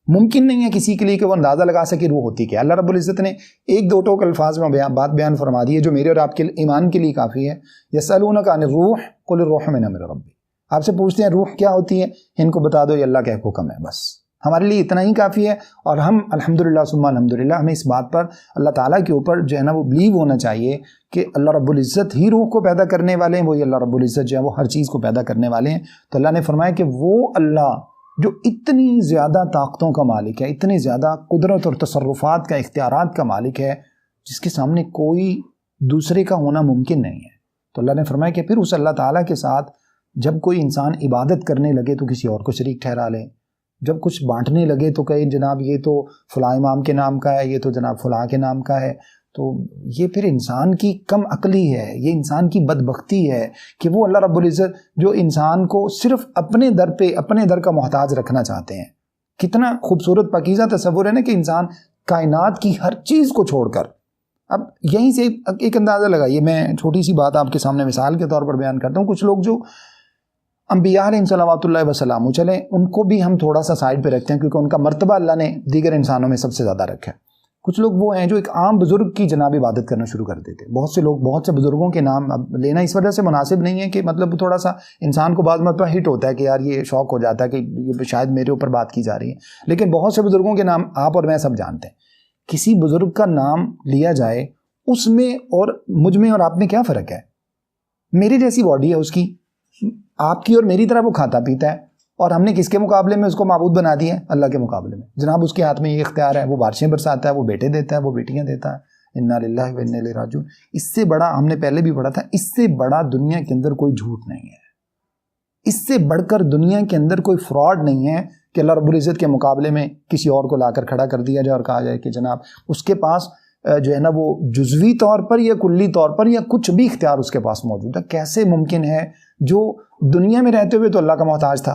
ممکن نہیں ہے کسی کے لیے کہ وہ اندازہ لگا سکے روح ہوتی کیا۔ اللہ رب العزت نے ایک دو ٹوک الفاظ میں بات بیان فرما دی ہے جو میرے اور آپ کے ایمان کے لیے کافی ہے۔ یسألونک عن الروح قل الروح من امر ربی، آپ سے پوچھتے ہیں روح کیا ہوتی ہے، ان کو بتا دو یہ اللہ کا حکم ہے، بس ہمارے لیے اتنا ہی کافی ہے۔ اور ہم الحمدللہ ثم الحمدللہ ہمیں اس بات پر اللہ تعالیٰ کے اوپر جو ہے نا وہ بلیو ہونا چاہیے کہ اللہ رب العزت ہی روح کو پیدا کرنے والے ہیں، وہی اللہ رب العزت جو ہے وہ ہر چیز کو پیدا کرنے والے ہیں۔ تو اللہ نے فرمایا کہ وہ اللہ جو اتنی زیادہ طاقتوں کا مالک ہے، اتنی زیادہ قدرت اور تصرفات کا، اختیارات کا مالک ہے، جس کے سامنے کوئی دوسرے کا ہونا ممکن نہیں ہے۔ تو اللہ نے فرمایا کہ پھر اس اللہ تعالیٰ کے ساتھ جب کوئی انسان عبادت کرنے لگے تو کسی اور کو شریک ٹھہرا لے، جب کچھ بانٹنے لگے تو کہیں جناب یہ تو فلاں امام کے نام کا ہے، یہ تو جناب فلاں کے نام کا ہے، تو یہ پھر انسان کی کم عقلی ہے، یہ انسان کی بدبختی ہے کہ وہ اللہ رب العزت جو انسان کو صرف اپنے در پہ، اپنے در کا محتاج رکھنا چاہتے ہیں۔ کتنا خوبصورت پاکیزہ تصور ہے نا کہ انسان کائنات کی ہر چیز کو چھوڑ کر، اب یہیں سے ایک اندازہ لگائیے، میں چھوٹی سی بات آپ کے سامنے مثال کے طور پر بیان کرتا ہوں۔ کچھ لوگ جو انبیاء علیہ صلوات اللہ وسلام چلیں ان کو بھی ہم تھوڑا سا سائڈ پہ رکھتے ہیں کیونکہ ان کا مرتبہ اللہ نے دیگر انسانوں میں سب سے زیادہ رکھا ہے۔ کچھ لوگ وہ ہیں جو ایک عام بزرگ کی جناب عبادت کرنا شروع کر دیتے. بہت سے لوگ بہت سے بزرگوں کے نام اب لینا اس وجہ سے مناسب نہیں ہے کہ مطلب تھوڑا سا انسان کو بعض مرتبہ ہٹ ہوتا ہے کہ یار یہ شوق ہو جاتا ہے کہ یہ شاید میرے اوپر بات کی جا رہی ہے. لیکن بہت سے بزرگوں کے نام آپ اور میں سب جانتے ہیں. کسی بزرگ کا نام لیا جائے اس میں اور مجھ میں اور آپ میں کیا فرق ہے؟ میری جیسی باڈی ہے اس کی، آپ کی اور میری طرح وہ کھاتا پیتا ہے، اور ہم نے کس کے مقابلے میں اس کو معبود بنا دیا ہے؟ اللہ کے مقابلے میں. جناب اس کے ہاتھ میں یہ اختیار ہے، وہ بارشیں برساتا ہے، وہ بیٹے دیتا ہے، وہ بیٹیاں دیتا ہے. انا للہ و انا الیہ راجعون. اس سے بڑا، ہم نے پہلے بھی پڑھا تھا، اس سے بڑا دنیا کے اندر کوئی جھوٹ نہیں ہے. اس سے بڑھ کر دنیا کے اندر کوئی فراڈ نہیں ہے کہ اللہ رب العزت کے مقابلے میں کسی اور کو لا کر کھڑا کر دیا جائے اور کہا جائے کہ جناب اس کے پاس جو ہے نا وہ جزوی طور پر یا کلی طور پر یا کچھ بھی اختیار اس کے پاس موجود ہے. کیسے ممکن ہے جو دنیا میں رہتے ہوئے تو اللہ کا محتاج تھا،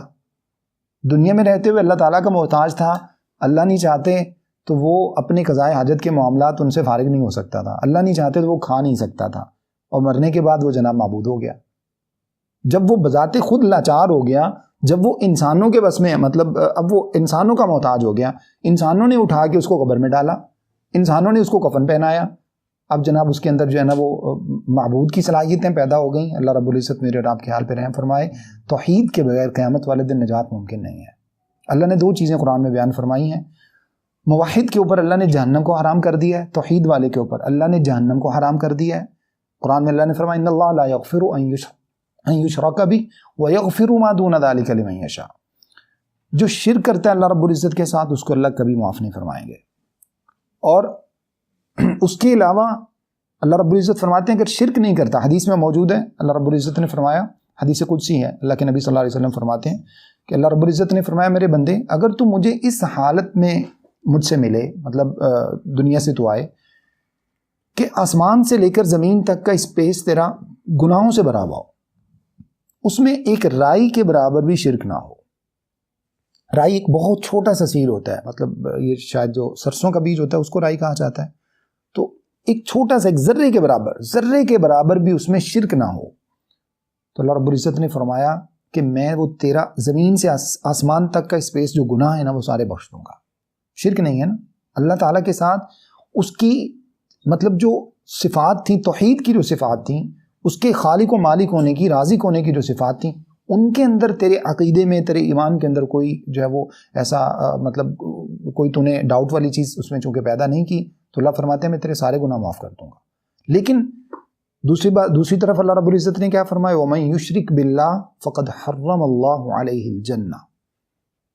دنیا میں رہتے ہوئے اللہ تعالیٰ کا محتاج تھا، اللہ نہیں چاہتے تو وہ اپنے قضائے حاجت کے معاملات ان سے فارغ نہیں ہو سکتا تھا، اللہ نہیں چاہتے تو وہ کھا نہیں سکتا تھا، اور مرنے کے بعد وہ جناب معبود ہو گیا. جب وہ بذات خود لاچار ہو گیا، جب وہ انسانوں کے بس میں ہے، مطلب اب وہ انسانوں کا محتاج ہو گیا، انسانوں نے اٹھا کے اس کو قبر میں ڈالا، انسانوں نے اس کو کفن پہنایا، اب جناب اس کے اندر جو ہے نا وہ معبود کی صلاحیتیں پیدا ہو گئیں. اللہ رب العزت میرے اور آپ کے حال پہ رحم فرمائے. توحید کے بغیر قیامت والے دن نجات ممکن نہیں ہے. اللہ نے 2 چیزیں قرآن میں بیان فرمائی ہیں. موحد کے اوپر اللہ نے جہنم کو حرام کر دیا ہے، توحید والے کے اوپر اللہ نے جہنم کو حرام کر دیا ہے. قرآن میں اللہ نے فرمایا ان اللہ لا یغفر ان یشرک بہ ویغفر ما دون ذلک لمن یشاء. جو شرک کرتا ہے اللہ رب العزت کے ساتھ اس کو اللہ کبھی معاف نہیں فرمائیں گے. اور اس کے علاوہ اللہ رب العزت فرماتے ہیں اگر شرک نہیں کرتا، حدیث میں موجود ہے، اللہ رب العزت نے فرمایا، حدیث قدسی ہے، اللہ کے نبی صلی اللہ علیہ وسلم فرماتے ہیں کہ اللہ رب العزت نے فرمایا میرے بندے اگر تو مجھے اس حالت میں مجھ سے ملے، مطلب دنیا سے تو آئے کہ آسمان سے لے کر زمین تک کا اسپیس تیرا گناہوں سے بھرا ہوا ہو، اس میں ایک رائی کے برابر بھی شرک نہ ہو. رائی ایک بہت چھوٹا سا سیل ہوتا ہے، مطلب یہ شاید جو سرسوں کا بیج ہوتا ہے اس کو رائی کہا جاتا ہے. تو ایک چھوٹا سا ایک ذرے کے برابر بھی اس میں شرک نہ ہو. تو اللہ رب العزت نے فرمایا کہ میں وہ تیرا زمین سے آسمان تک کا اسپیس جو گناہ ہے نا وہ سارے بخش دوں گا. شرک نہیں ہے نا اللہ تعالیٰ کے ساتھ. اس کی مطلب جو صفات تھیں، توحید کی جو صفات تھیں، اس کے خالق و مالک ہونے کی، رازق ہونے کی جو صفات تھیں، ان کے اندر تیرے عقیدے میں، تیرے ایمان کے اندر کوئی جو ہے وہ ایسا مطلب کوئی تو نے ڈاؤٹ والی چیز اس میں چونکہ پیدا نہیں کی، تو اللہ فرماتے ہیں میں تیرے سارے گناہ معاف کر دوں گا. لیکن دوسری طرف اللہ رب العزت نے کیا فرمایا وَمَن يُشْرِكْ بِاللَّهِ فَقَدْ حَرَّمَ اللَّهُ عَلَيْهِ الْجَنَّةَ.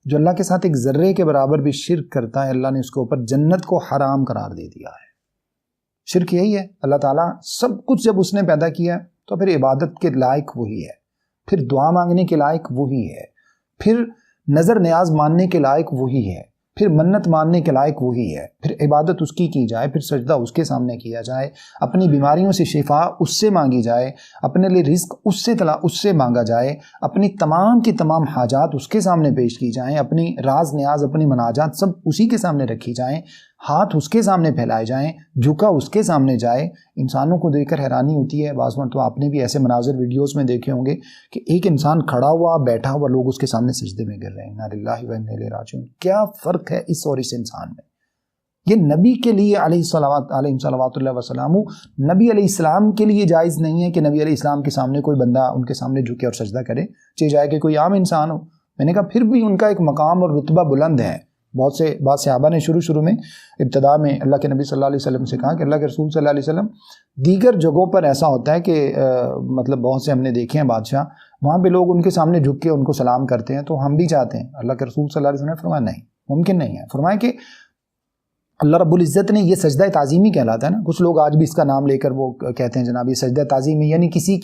جو اللہ کے ساتھ ایک ذرے کے برابر بھی شرک کرتا ہے اللہ نے اس کے اوپر جنت کو حرام قرار دے دیا ہے. شرک یہی ہے. اللہ تعالیٰ سب کچھ جب اس نے پیدا کیا تو پھر عبادت کے لائق وہی ہے، پھر دعا مانگنے کے لائق وہی ہے، پھر نظر نیاز ماننے کے لائق وہی ہے، پھر منت ماننے کے لائق وہی ہے، پھر عبادت اس کی جائے، پھر سجدہ اس کے سامنے کیا جائے، اپنی بیماریوں سے شفا اس سے مانگی جائے، اپنے لیے رزق اس سے مانگا جائے، اپنی تمام کی تمام حاجات اس کے سامنے پیش کی جائیں، اپنی راز نیاز اپنی مناجات سب اسی کے سامنے رکھی جائیں، ہاتھ اس کے سامنے پھیلائے جائیں، جھکا اس کے سامنے جائے. انسانوں کو دیکھ کر حیرانی ہوتی ہے. بعض مرتبہ آپ نے بھی ایسے مناظر ویڈیوز میں دیکھے ہوں گے کہ ایک انسان کھڑا ہوا بیٹھا ہوا، لوگ اس کے سامنے سجدے میں گر رہے ہیں. انا للہ و انا الیہ راجعون. کیا فرق ہے اس اور اس انسان میں؟ یہ نبی کے لیے علیہ صلوات اللہ وسلام، نبی علیہ السلام کے لیے جائز نہیں ہے کہ نبی علیہ السلام کے سامنے کوئی بندہ ان کے سامنے جھکے اور سجدہ کرے، چاہے جائے کہ کوئی عام انسان ہو. میں نے کہا پھر بھی ان کا ایک مقام اور رتبہ بلند ہے. بعض صحابہ نے شروع میں ابتدا میں اللہ کے نبی صلی اللہ علیہ وسلم سے کہا کہ اللہ کے رسول صلی اللہ علیہ وسلم دیگر جگہوں پر ایسا ہوتا ہے کہ مطلب بہت سے ہم نے دیکھے ہیں بادشاہ، وہاں پہ لوگ ان کے سامنے جھک کے ان کو سلام کرتے ہیں، تو ہم بھی چاہتے ہیں. اللہ کے رسول صلی اللہ علیہ وسلم نے فرمایا نہیں، ممکن نہیں ہے. فرمایا کہ اللہ رب العزت نے، یہ سجدہ تعظیمی کہلاتا ہے نا. کچھ لوگ آج بھی اس کا نام لے کر وہ کہتے ہیں جناب یہ سجدہ تعظیمی، یعنی کسی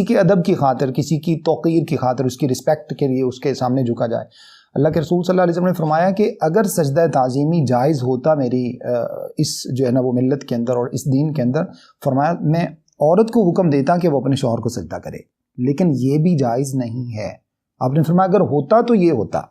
کے ادب کی خاطر، کسی کی توقیر کی خاطر، اس کی رسپیکٹ کے لیے اس کے سامنے جھکا جائے. اللہ کے رسول صلی اللہ علیہ وسلم نے فرمایا کہ اگر سجدہ تعظیمی جائز ہوتا میری اس جو ہے نا وہ ملت کے اندر اور اس دین کے اندر، فرمایا میں عورت کو حکم دیتا کہ وہ اپنے شوہر کو سجدہ کرے، لیکن یہ بھی جائز نہیں ہے. آپ نے فرمایا اگر ہوتا تو یہ ہوتا،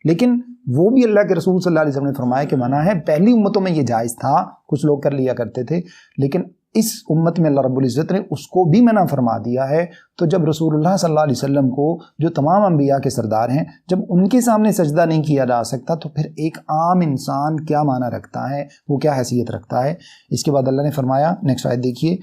لیکن وہ بھی اللہ کے رسول صلی اللہ علیہ وسلم نے فرمایا کہ منع ہے. پہلی امتوں میں یہ جائز تھا، کچھ لوگ کر لیا کرتے تھے، لیکن اس امت میں اللہ رب العزت نے اس کو بھی منع فرما دیا ہے۔ تو جب رسول اللہ صلی اللہ علیہ وسلم کو، جو تمام انبیاء کے سردار ہیں، جب ان کے سامنے سجدہ نہیں کیا جا سکتا تو پھر ایک عام انسان کیا معنی رکھتا ہے، وہ کیا حیثیت رکھتا ہے۔ اس کے بعد اللہ نے فرمایا، نیکسٹ آیت دیکھیے،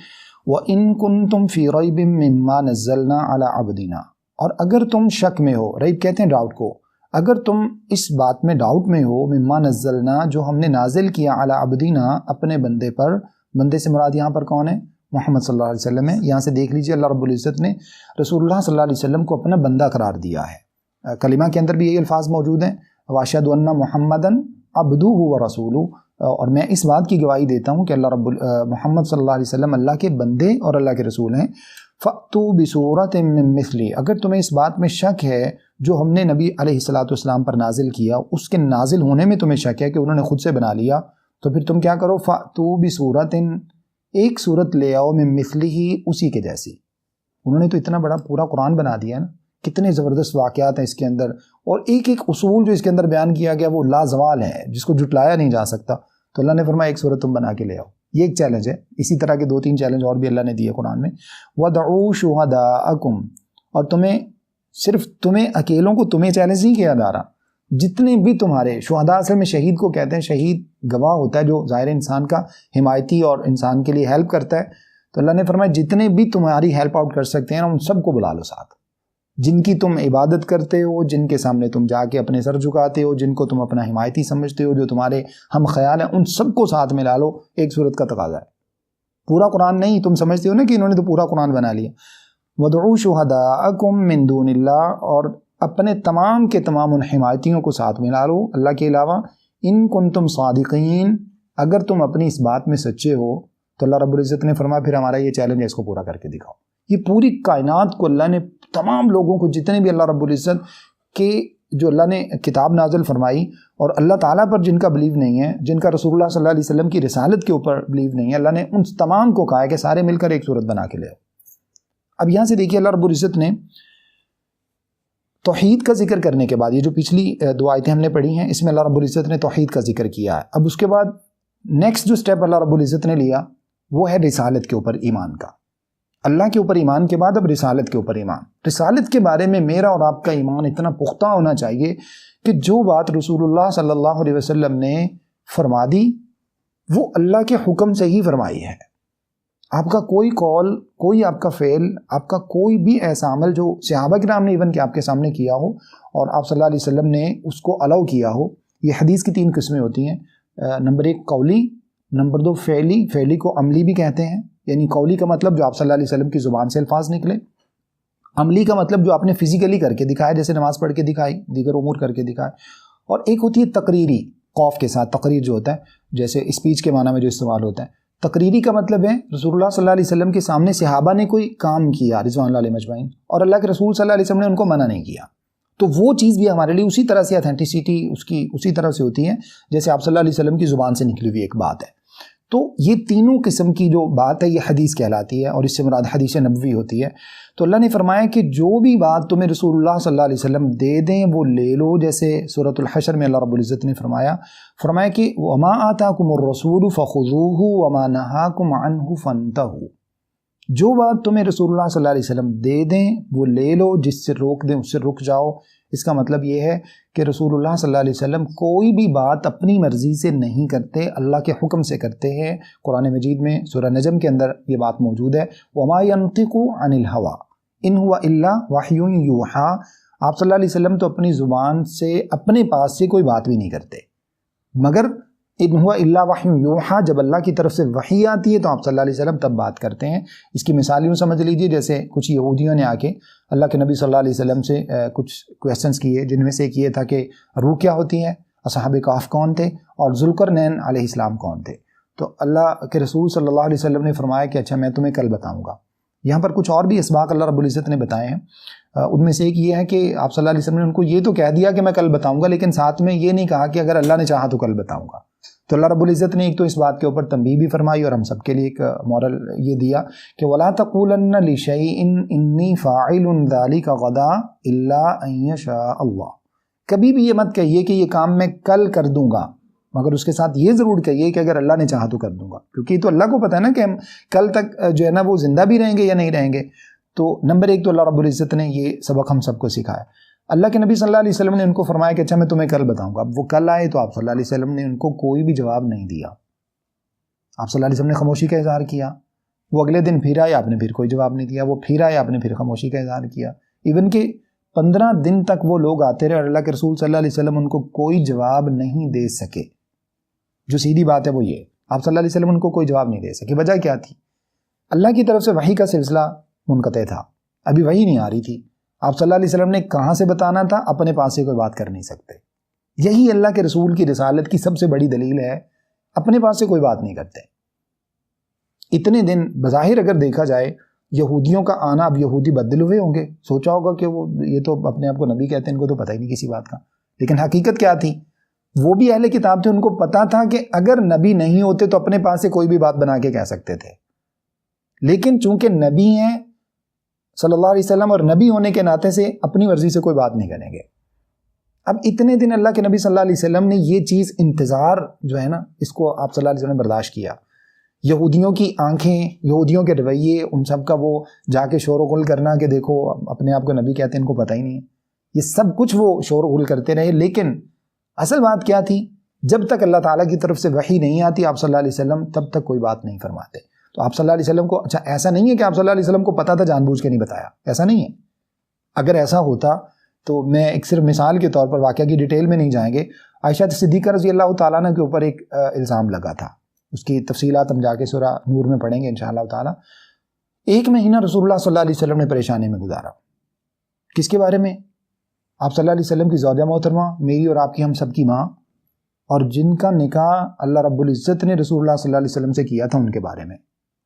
وَإِن كُنتُمْ فِي رَيْبٍ مِّمَّا نَزَّلْنَا عَلَىٰ عَبْدِنَا، اور اگر تم شک میں ہو، ریب کہتے ہیں ڈاؤٹ کو، اگر تم اس بات میں ڈاؤٹ میں ہو، مما نزلنا، جو ہم نے نازل کیا، علی عبدینا، اپنے بندے پر، بندے سے مراد یہاں پر کون ہے؟ محمد صلی اللہ علیہ وسلم ہے۔ یہاں سے دیکھ لیجئے اللہ رب العزت نے رسول اللہ صلی اللہ علیہ وسلم کو اپنا بندہ قرار دیا ہے۔ کلمہ کے اندر بھی یہی الفاظ موجود ہیں، واشہد ان محمدًا عبدہ ورسولہ، اور میں اس بات کی گواہی دیتا ہوں کہ محمد صلی اللہ علیہ وسلم اللہ کے بندے اور اللہ کے رسول ہیں۔ فَأْتُوا بِسُورَةٍ مِّن مِّثْلِهِ، اگر تمہیں اس بات میں شک ہے جو ہم نے نبی علیہ الصلوۃ والسلام پر نازل کیا، اس کے نازل ہونے میں تمہیں شک ہے کہ انہوں نے خود سے بنا لیا، تو پھر تم کیا کرو، فَأْتُوا بِسُورَةٍ، ایک صورت لے آؤ، مِّن مِّثْلِهِ، اسی کے جیسی۔ انہوں نے تو اتنا بڑا پورا قرآن بنا دیا نا، کتنے زبردست واقعات ہیں اس کے اندر، اور ایک ایک اصول جو اس کے اندر بیان کیا گیا وہ لازوال ہے، جس کو جھٹلایا نہیں جا سکتا۔ تو اللہ نے فرمایا ایک صورت تم بنا کے لے آؤ، یہ ایک چیلنج ہے۔ اسی طرح کے 2-3 چیلنج اور بھی اللہ نے دیے قرآن میں۔ وَدْعُوا شُهَدَاءَكُمْ، اور صرف تمہیں اکیلوں کو تمہیں چیلنج نہیں کیا جا رہا، جتنے بھی تمہارے شہداء، اصل میں شہید کو کہتے ہیں، شہید گواہ ہوتا ہے جو ظاہر انسان کا حمایتی اور انسان کے لیے ہیلپ کرتا ہے۔ تو اللہ نے فرمایا جتنے بھی تمہاری ہیلپ آؤٹ کر سکتے ہیں نا، ان سب کو بلا لو ساتھ، جن کی تم عبادت کرتے ہو، جن کے سامنے تم جا کے اپنے سر جھکاتے ہو، جن کو تم اپنا حمایتی سمجھتے ہو، جو تمہارے ہم خیال ہیں، ان سب کو ساتھ ملا لو۔ ایک صورت کا تقاضا ہے، پورا قرآن نہیں۔ تم سمجھتے ہو نا کہ انہوں نے تو پورا قرآن بنا لیا۔ وَدْعُوا شُهَدَاءَكُم مِّن دُونِ اللَّهِ، اور اپنے تمام کے تمام ان حمایتیوں کو ساتھ ملا لو اللہ کے علاوہ۔ ان کنتم صادقین، اگر تم اپنی اس بات میں سچے ہو، تو اللہ رب العزت نے فرمایا پھر ہمارا یہ چیلنج ہے، اس کو پورا کر کے دکھاؤ۔ یہ پوری کائنات کو اللہ نے، تمام لوگوں کو، جتنے بھی اللہ رب العزت کے جو اللہ نے کتاب نازل فرمائی، اور اللہ تعالیٰ پر جن کا بلیو نہیں ہے، جن کا رسول اللہ صلی اللہ علیہ وسلم کی رسالت کے اوپر بلیو نہیں ہے، اللہ نے ان تمام کو کہا ہے کہ سارے مل کر ایک صورت بنا کے لے آؤ۔ اب یہاں سے دیکھیے اللہ رب العزت نے توحید کا ذکر کرنے کے بعد، یہ جو پچھلی 2 آیتیں ہم نے پڑھی ہیں، اس میں اللہ رب العزت نے توحید کا ذکر کیا ہے۔ اب اس کے بعد نیکسٹ جو سٹیپ اللہ رب العزت نے لیا وہ ہے رسالت کے اوپر ایمان کا۔ اللہ کے اوپر ایمان کے بعد اب رسالت کے اوپر ایمان۔ رسالت کے بارے میں میرا اور آپ کا ایمان اتنا پختہ ہونا چاہیے کہ جو بات رسول اللہ صلی اللہ علیہ وسلم نے فرما دی وہ اللہ کے حکم سے ہی فرمائی ہے۔ آپ کا کوئی قول، کوئی آپ کا فعل، آپ کا کوئی بھی ایسا عمل جو صحابہ کرام نے ایون کہ آپ کے سامنے کیا ہو اور آپ صلی اللہ علیہ وسلم نے اس کو الاؤ کیا ہو، یہ حدیث کی 3 قسمیں ہوتی ہیں۔ نمبر 1 قولی، نمبر 2 فعلی، فعلی کو عملی بھی کہتے ہیں، یعنی قولی کا مطلب جو آپ صلی اللہ علیہ وسلم کی زبان سے الفاظ نکلے، عملی کا مطلب جو آپ نے فزیکلی کر کے دکھایا، جیسے نماز پڑھ کے دکھائی، دیگر امور کر کے دکھائے، اور ایک ہوتی ہے تقریری، قوف کے ساتھ تقریر جو ہوتا ہے، جیسے اسپیچ کے معنی میں جو استعمال ہوتا ہے۔ تقریری کا مطلب ہے رسول اللہ صلی اللہ علیہ وسلم کے سامنے صحابہ نے کوئی کام کیا رضوان اللہ علیہ مجمعین، اور اللہ کے رسول صلی اللہ علیہ وسلم نے ان کو منع نہیں کیا، تو وہ چیز بھی ہمارے لیے اسی طرح سے اتھینٹسٹی اس کی اسی طرح سے ہوتی ہے جیسے آپ صلی اللہ علیہ وسلم کی زبان سے نکلی ہوئی ایک بات ہے۔ تو یہ تینوں قسم کی جو بات ہے یہ حدیث کہلاتی ہے، اور اس سے مراد حدیث نبوی ہوتی ہے۔ تو اللہ نے فرمایا کہ جو بھی بات تمہیں رسول اللہ صلی اللہ علیہ وسلم دے دیں وہ لے لو، جیسے سورۃ الحشر میں اللہ رب العزت نے فرمایا کہ وَمَا آتَاكُمُ الرَّسُولُ فَخُذُوهُ وَمَا نَهَاكُمْ عَنْهُ فَانْتَهُوا، جو بات تمہیں رسول اللہ صلی اللہ علیہ وسلم دے دیں وہ لے لو، جس سے روک دیں اس سے رک جاؤ۔ اس کا مطلب یہ ہے کہ رسول اللہ صلی اللہ علیہ وسلم کوئی بھی بات اپنی مرضی سے نہیں کرتے، اللہ کے حکم سے کرتے ہیں۔ قرآن مجید میں سورہ نجم کے اندر یہ بات موجود ہے، وَمَا يَنطِقُ عَنِ الْهَوَىٰ إِنْ هُوَ إِلَّا وَحْيٌ يُوحَىٰ، آپ صلی اللہ علیہ وسلم تو اپنی زبان سے اپنے پاس سے کوئی بات بھی نہیں کرتے، مگر إِنْ هُوَ إِلَّا وَحْيٌ يُوحَىٰ، جب اللہ کی طرف سے وحی آتی ہے تو آپ صلی اللہ علیہ وسلم تب بات کرتے ہیں۔ اس کی مثال یوں سمجھ لیجئے جیسے کچھ یہودیوں نے آ کے اللہ کے نبی صلی اللہ علیہ وسلم سے کچھ کویسچنس کیے، جن میں سے ایک یہ تھا کہ روح کیا ہوتی ہے، اصحاب کہف کون تھے، اور ذوالقرنین علیہ السلام کون تھے۔ تو اللہ کے رسول صلی اللہ علیہ وسلم نے فرمایا کہ اچھا میں تمہیں کل بتاؤں گا۔ یہاں پر کچھ اور بھی اسباق اللہ رب العزت نے بتائے ہیں، ان میں سے ایک یہ ہے کہ آپ صلی اللہ علیہ وسلم نے ان کو یہ تو کہہ دیا کہ میں کل بتاؤں گا، لیکن ساتھ میں یہ نہیں کہا کہ اگر اللہ نے چاہا تو کل بتاؤں گا۔ تو اللہ رب العزت نے ایک تو اس بات کے اوپر تنبیہ بھی فرمائی، اور ہم سب کے لیے ایک مورل یہ دیا کہ وَلَا تَقُولَنَّ لِشَيْءٍ إِنِّي فَاعِلٌ ذَلِكَ غَدًا إِلَّا أَن يَشَاءَ اللَّهُ، کبھی بھی یہ مت کہیے کہ یہ کام میں کل کر دوں گا مگر اس کے ساتھ یہ ضرور کہیے کہ اگر اللہ نے چاہا تو کر دوں گا، کیونکہ تو اللہ کو پتہ ہے نا کہ ہم کل تک جو ہے نا وہ زندہ بھی رہیں گے یا نہیں رہیں گے۔ تو نمبر ایک تو اللہ رب العزت نے یہ سبق ہم سب کو سکھایا۔ اللہ کے نبی صلی اللہ علیہ وسلم نے ان کو فرمایا کہ اچھا میں تمہیں کل بتاؤں گا۔ اب وہ کل آئے تو آپ صلی اللہ علیہ وسلم نے ان کو کوئی بھی جواب نہیں دیا، آپ صلی اللہ علیہ وسلم نے خاموشی کا اظہار کیا۔ وہ اگلے دن پھر آئے، آپ نے پھر کوئی جواب نہیں دیا۔ وہ پھر آئے، آپ نے پھر خاموشی کا اظہار کیا۔ ایون کہ 15 دن تک وہ لوگ آتے رہے اور اللہ کے رسول صلی اللہ علیہ وسلم ان کو کوئی جواب نہیں دے سکے۔ جو سیدھی بات ہے وہ یہ، آپ صلی اللہ علیہ وسلم ان کو کوئی جواب نہیں دے سکے۔ وجہ کیا تھی؟ اللہ کی طرف سے وحی کا سلسلہ منقطع تھا، ابھی وحی نہیں آ رہی تھی۔ آپ صلی اللہ علیہ وسلم نے کہاں سے بتانا تھا؟ اپنے پاس سے کوئی بات کر نہیں سکتے۔ یہی اللہ کے رسول کی رسالت کی سب سے بڑی دلیل ہے، اپنے پاس سے کوئی بات نہیں کرتے۔ اتنے دن بظاہر اگر دیکھا جائے یہودیوں کا آنا، اب یہودی بدل ہوئے ہوں گے، سوچا ہوگا کہ وہ یہ تو اپنے آپ کو نبی کہتے ہیں، ان کو تو پتہ ہی نہیں کسی بات کا۔ لیکن حقیقت کیا تھی؟ وہ بھی اہل کتاب تھے، ان کو پتا تھا کہ اگر نبی نہیں ہوتے تو اپنے پاس سے کوئی بھی بات بنا کے کہہ سکتے تھے، لیکن چونکہ نبی ہیں صلی اللہ علیہ وسلم اور نبی ہونے کے ناطے سے اپنی مرضی سے کوئی بات نہیں کریں گے۔ اب اتنے دن اللہ کے نبی صلی اللہ علیہ وسلم نے یہ چیز انتظار جو ہے نا اس کو آپ صلی اللہ علیہ وسلم نے برداشت کیا۔ یہودیوں کی آنکھیں، یہودیوں کے رویے، ان سب کا وہ جا کے شور و غل کرنا کہ دیکھو اپنے آپ کو نبی کہتے ہیں، ان کو پتہ ہی نہیں ہے، یہ سب کچھ وہ شور و غل کرتے رہے۔ لیکن اصل بات کیا تھی؟ جب تک اللہ تعالیٰ کی طرف سے وحی نہیں آتی آپ صلی اللہ علیہ وسلم تب تک کوئی بات نہیں فرماتے۔ تو آپ صلی اللہ علیہ وسلم کو اچھا ایسا نہیں ہے کہ آپ صلی اللہ علیہ وسلم کو پتا تھا جان بوجھ کے نہیں بتایا، ایسا نہیں ہے۔ اگر ایسا ہوتا تو میں ایک صرف مثال کے طور پر، واقعہ کی ڈیٹیل میں نہیں جائیں گے، عائشہ صدیقہ رضی اللہ تعالیٰ عنہ کے اوپر ایک الزام لگا تھا، اس کی تفصیلات ہم جا کے سورہ نور میں پڑھیں گے انشاءاللہ تعالیٰ۔ 1 مہینہ رسول اللہ صلی اللہ علیہ وسلم نے پریشانی میں گزارا۔ کس کے بارے میں؟ آپ صلی اللہ علیہ وسلم کی زوجہ محترمہ، میری اور آپ کی، ہم سب کی ماں، اور جن کا نکاح اللہ رب العزت نے رسول اللہ صلی اللہ علیہ وسلم سے کیا تھا، ان کے بارے میں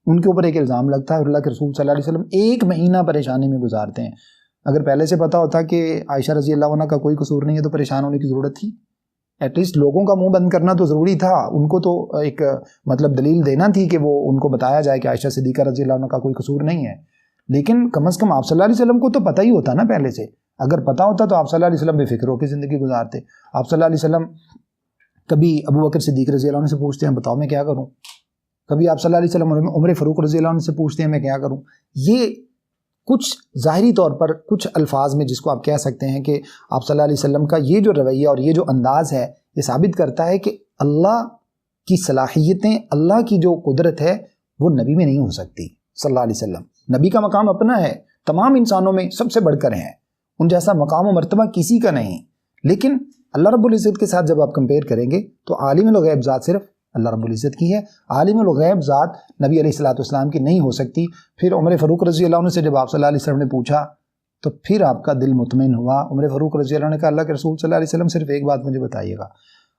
ان کے اوپر ایک الزام لگتا ہے اور اللہ کے رسول صلی اللہ علیہ وسلم 1 مہینہ پریشانی میں گزارتے ہیں۔ اگر پہلے سے پتا ہوتا کہ عائشہ رضی اللہ عنہ کا کوئی قصور نہیں ہے تو پریشان ہونے کی ضرورت تھی؟ ایٹ لیسٹ لوگوں کا منہ بند کرنا تو ضروری تھا، ان کو تو ایک مطلب دلیل دینا تھی کہ وہ ان کو بتایا جائے کہ عائشہ صدیقہ رضی اللہ عنہ کا کوئی قصور نہیں ہے۔ لیکن کم از کم آپ صلی اللہ علیہ وسلم کو تو پتہ ہی ہوتا نا پہلے سے۔ اگر پتا ہوتا تو آپ صلی اللہ علیہ وسلم بے فکر ہو کے زندگی گزارتے۔ آپ صلی اللہ علیہ وسلم کبھی ابو بکر صدیق رضی اللہ عنہ سے پوچھتے ہیں بتاؤ میں کیا کروں، کبھی آپ صلی اللہ علیہ وسلم عمر فاروق رضی اللہ عنہ سے پوچھتے ہیں میں کیا کروں۔ یہ کچھ ظاہری طور پر کچھ الفاظ میں جس کو آپ کہہ سکتے ہیں کہ آپ صلی اللہ علیہ وسلم کا یہ جو رویہ اور یہ جو انداز ہے یہ ثابت کرتا ہے کہ اللہ کی صلاحیتیں، اللہ کی جو قدرت ہے وہ نبی میں نہیں ہو سکتی صلی اللہ علیہ وسلم۔ نبی کا مقام اپنا ہے، تمام انسانوں میں سب سے بڑھ کر ہیں، ان جیسا مقام و مرتبہ کسی کا نہیں۔ لیکن اللہ رب العزت کے ساتھ جب آپ کمپیئر کریں گے تو عالم الغیب ذات صرف اللہ رب العزت کی ہے، عالم الغیب ذات نبی علیہ الصلوۃ والسلام کی نہیں ہو سکتی۔ پھر عمر فاروق رضی اللہ عنہ سے جب آپ صلی اللہ علیہ وسلم نے پوچھا تو پھر آپ کا دل مطمئن ہوا۔ عمر فاروق رضی اللہ عنہ نے کہا اللہ کے رسول صلی اللہ علیہ وسلم صرف ایک بات مجھے بتائیے گا،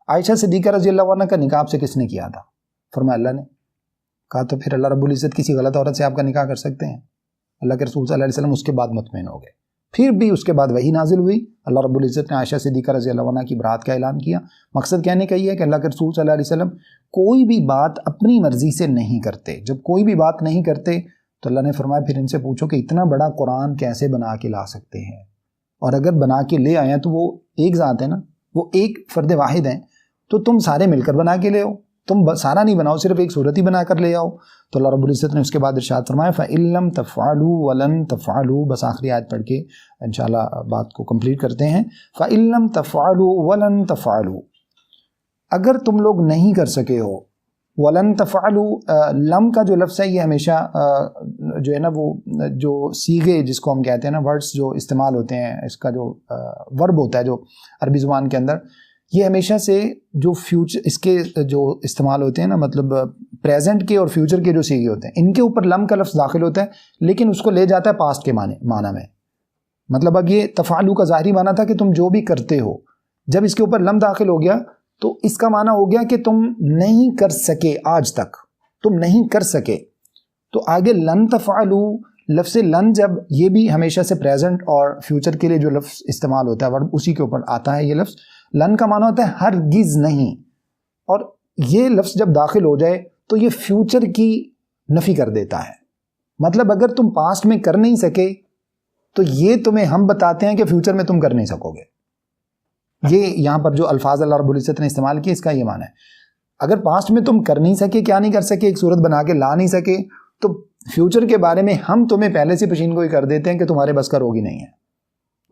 عائشہ صدیقہ رضی اللہ عنہ کا نکاح آپ سے کس نے کیا تھا؟ فرمایا اللہ نے۔ کہا تو پھر اللہ رب العزت کسی غلط عورت سے آپ کا نکاح کر سکتے ہیں؟ اللہ کے رسول صلی اللہ علیہ وسلم اس کے بعد مطمئن ہو گئے۔ پھر بھی اس کے بعد وحی نازل ہوئی، اللہ رب العزت نے عائشہ صدیقہ رضی اللہ عنہ کی برات کا اعلان کیا۔ مقصد کہنے کا یہ ہے کہ اللہ کے رسول صلی اللہ علیہ وسلم کوئی بھی بات اپنی مرضی سے نہیں کرتے۔ جب کوئی بھی بات نہیں کرتے تو اللہ نے فرمایا پھر ان سے پوچھو کہ اتنا بڑا قرآن کیسے بنا کے لا سکتے ہیں، اور اگر بنا کے لے آئے ہیں تو وہ ایک ذات ہے نا، وہ ایک فرد واحد ہیں، تو تم سارے مل کر بنا کے لے آؤ، تم سارا نہیں بناؤ، صرف ایک صورت ہی بنا کر لے آؤ۔ تو اللہ رب العزت نے اس کے بعد ارشاد فرمایا فَإِن لَّمْ تَفْعَلُوا وَلَن تَفْعَلُوا، بس آخری آیت پڑھ کے انشاءاللہ بات کو کمپلیٹ کرتے ہیں۔ فَإِن لَّمْ تَفْعَلُوا وَلَن تَفْعَلُوا، اگر تم لوگ نہیں کر سکے ہو، وَلَن تَفْعَلُوا، لم کا جو لفظ ہے یہ ہمیشہ جو ہے نا وہ جو سیغے جس کو ہم کہتے ہیں نا ورڈز جو استعمال ہوتے ہیں، اس کا جو ورب ہوتا ہے جو عربی زبان کے اندر، یہ ہمیشہ سے جو فیوچر اس کے جو استعمال ہوتے ہیں نا، مطلب پریزنٹ کے اور فیوچر کے جو سیغے ہوتے ہیں ان کے اوپر لم کا لفظ داخل ہوتا ہے، لیکن اس کو لے جاتا ہے پاسٹ کے معنی میں۔ مطلب اب یہ تفعلوا کا ظاہری معنی تھا کہ تم جو بھی کرتے ہو، جب اس کے اوپر لم داخل ہو گیا تو اس کا معنی ہو گیا کہ تم نہیں کر سکے، آج تک تم نہیں کر سکے۔ تو آگے لن تفعلوا، لفظ لن جب یہ بھی ہمیشہ سے پریزنٹ اور فیوچر کے لیے جو لفظ استعمال ہوتا ہے ورب اسی کے اوپر آتا ہے یہ لفظ۔ لن کا معنی ہوتا ہے ہرگز نہیں، اور یہ لفظ جب داخل ہو جائے تو یہ فیوچر کی نفی کر دیتا ہے۔ مطلب اگر تم پاسٹ میں کر نہیں سکے تو یہ تمہیں ہم بتاتے ہیں کہ فیوچر میں تم کر نہیں سکو گے۔ یہ یہاں پر جو الفاظ اللہ رب العزت نے استعمال کیے اس کا یہ معنی ہے اگر پاسٹ میں تم کر نہیں سکے، کیا نہیں کر سکے، ایک صورت بنا کے لا نہیں سکے، تو فیوچر کے بارے میں ہم تمہیں پہلے سے پیشین گوئی کر دیتے ہیں کہ تمہارے بس کا روگ ہی نہیں ہے۔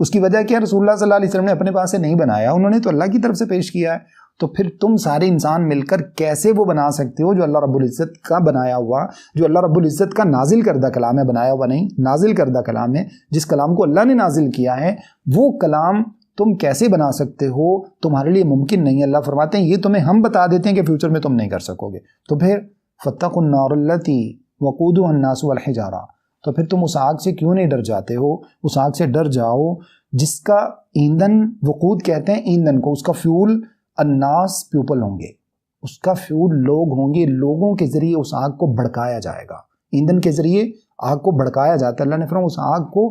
اس کی وجہ کیا؟ رسول اللہ صلی اللہ علیہ وسلم نے اپنے پاس سے نہیں بنایا، انہوں نے تو اللہ کی طرف سے پیش کیا ہے۔ تو پھر تم سارے انسان مل کر کیسے وہ بنا سکتے ہو جو اللہ رب العزت کا بنایا ہوا، جو اللہ رب العزت کا نازل کردہ کلام ہے، بنایا ہوا نہیں، نازل کردہ کلام ہے، جس کلام کو اللہ نے نازل کیا ہے، وہ کلام تم کیسے بنا سکتے ہو؟ تمہارے لیے ممکن نہیں ہے۔ اللہ فرماتے ہیں یہ تمہیں ہم بتا دیتے ہیں کہ فیوچر میں تم نہیں کر سکو گے۔ تو پھر فاتقوا النار التی وقودها الناس والحجارہ، تو پھر تم اس آگ سے کیوں نہیں ڈر جاتے ہو؟ اس آگ سے ڈر جاؤ جس کا ایندھن، وقود کہتے ہیں ایندھن کو، اس کا فیول الناس پیپل ہوں گے، اس کا فیول لوگ ہوں گے، لوگوں کے ذریعے اس آگ کو بھڑکایا جائے گا۔ ایندھن کے ذریعے آگ کو بھڑکایا جاتا ہے، اللہ نے فرمایا اس آگ کو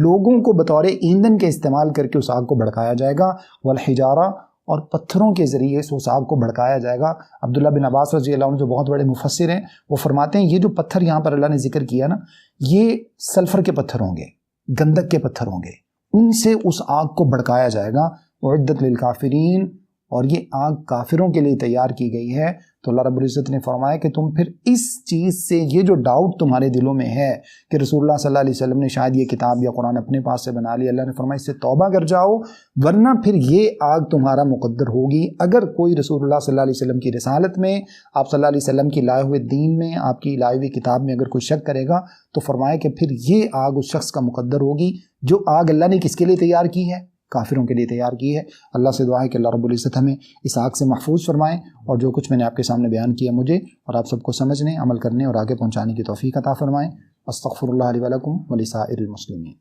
لوگوں کو بطور ایندھن کے استعمال کر کے اس آگ کو بھڑکایا جائے گا، والحجارہ، اور پتھروں کے ذریعے سے اس آگ کو بھڑکایا جائے گا۔ عبداللہ بن عباس رضی اللہ عنہ جو بہت بڑے مفسر ہیں، وہ فرماتے ہیں یہ جو پتھر یہاں پر اللہ نے ذکر کیا نا، یہ سلفر کے پتھر ہوں گے، گندک کے پتھر ہوں گے، ان سے اس آگ کو بھڑکایا جائے گا۔ اعدت للکافرین، اور یہ آگ کافروں کے لیے تیار کی گئی ہے۔ تو اللہ رب العزت نے فرمایا کہ تم پھر اس چیز سے، یہ جو ڈاؤٹ تمہارے دلوں میں ہے کہ رسول اللہ صلی اللہ علیہ وسلم نے شاید یہ کتاب یا قرآن اپنے پاس سے بنا لی، اللہ نے فرمایا اس سے توبہ کر جاؤ، ورنہ پھر یہ آگ تمہارا مقدر ہوگی۔ اگر کوئی رسول اللہ صلی اللہ علیہ وسلم کی رسالت میں، آپ صلی اللہ علیہ وسلم کی لائے ہوئے دین میں، آپ کی لائے ہوئی کتاب میں اگر کوئی شک کرے گا تو فرمایا کہ پھر یہ آگ اس شخص کا مقدر ہوگی جو آگ اللہ نے کس کے لیے تیار کی ہے؟ کافروں کے لیے تیار کی ہے۔ اللہ سے دعا ہے کہ اللہ رب العزت ہمیں اس آگ سے محفوظ فرمائیں، اور جو کچھ میں نے آپ کے سامنے بیان کیا مجھے اور آپ سب کو سمجھنے، عمل کرنے اور آگے پہنچانے کی توفیق عطا فرمائیں۔ استغفر اللہ لی ولکم ولسائر المسلمین۔